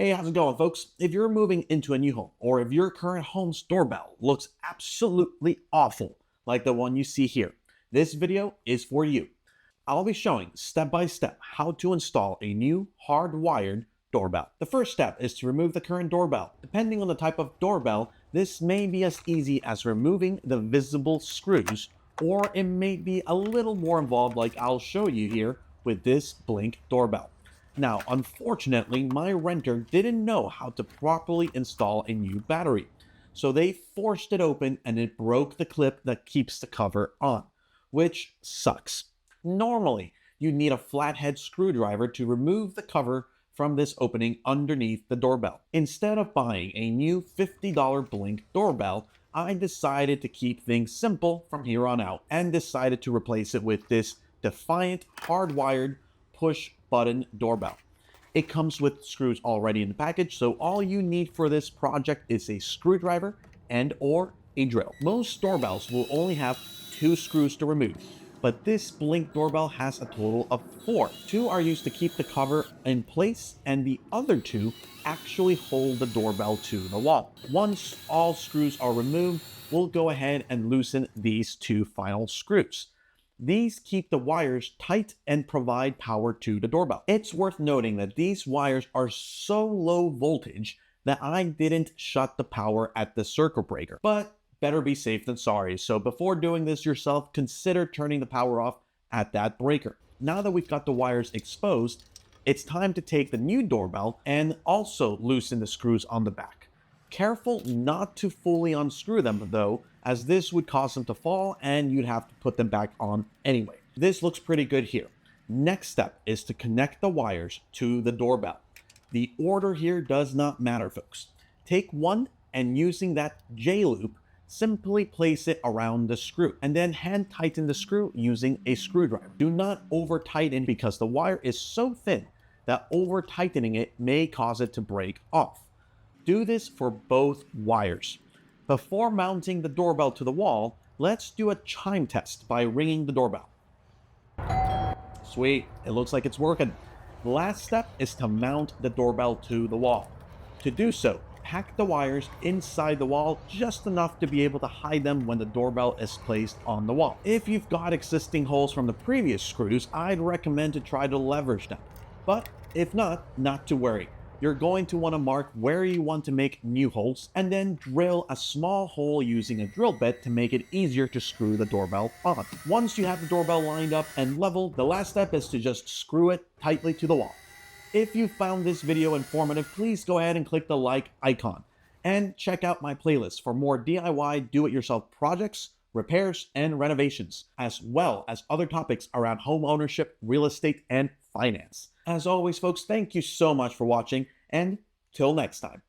Hey, how's it going, folks? If you're moving into a new home, or if your current home's doorbell looks absolutely awful, like the one you see here, this video is for you. I'll be showing step by step how to install a new hardwired doorbell. The first step is to remove the current doorbell. Depending on the type of doorbell, this may be as easy as removing the visible screws, or it may be a little more involved like I'll show you here with this Blink doorbell. Now, unfortunately, my renter didn't know how to properly install a new battery, so they forced it open and it broke the clip that keeps the cover on, which sucks. Normally, you need a flathead screwdriver to remove the cover from this opening underneath the doorbell. Instead of buying a new $50 Blink doorbell, I decided to keep things simple from here on out and decided to replace it with this Defiant hardwired push button doorbell. It comes with screws already in the package, so all you need for this project is a screwdriver and or a drill. Most doorbells will only have 2 screws to remove, but this Blink doorbell has a total of 4. 2 are used to keep the cover in place, and the other 2 actually hold the doorbell to the wall. Once all screws are removed, we'll go ahead and loosen these 2 final screws. These keep the wires tight and provide power to the doorbell. It's worth noting that these wires are so low voltage that I didn't shut the power at the circuit breaker, but better be safe than sorry. So before doing this yourself, consider turning the power off at that breaker. Now that we've got the wires exposed, it's time to take the new doorbell and also loosen the screws on the back. Careful not to fully unscrew them though, as this would cause them to fall and you'd have to put them back on anyway. This looks pretty good here. Next step is to connect the wires to the doorbell. The order here does not matter, folks. Take one and using that J-loop, simply place it around the screw and then hand tighten the screw using a screwdriver. Do not over tighten because the wire is so thin that over tightening it may cause it to break off. Do this for both wires. Before mounting the doorbell to the wall, let's do a chime test by ringing the doorbell. Sweet, it looks like it's working. The last step is to mount the doorbell to the wall. To do so, pack the wires inside the wall just enough to be able to hide them when the doorbell is placed on the wall. If you've got existing holes from the previous screws, I'd recommend to try to leverage them. But if not to worry. You're going to want to mark where you want to make new holes and then drill a small hole using a drill bit to make it easier to screw the doorbell on. Once you have the doorbell lined up and leveled, the last step is to just screw it tightly to the wall. If you found this video informative, please go ahead and click the like icon and check out my playlist for more DIY do-it-yourself projects, repairs, and renovations, as well as other topics around home ownership, real estate, and finance. As always, folks, thank you so much for watching, and till next time.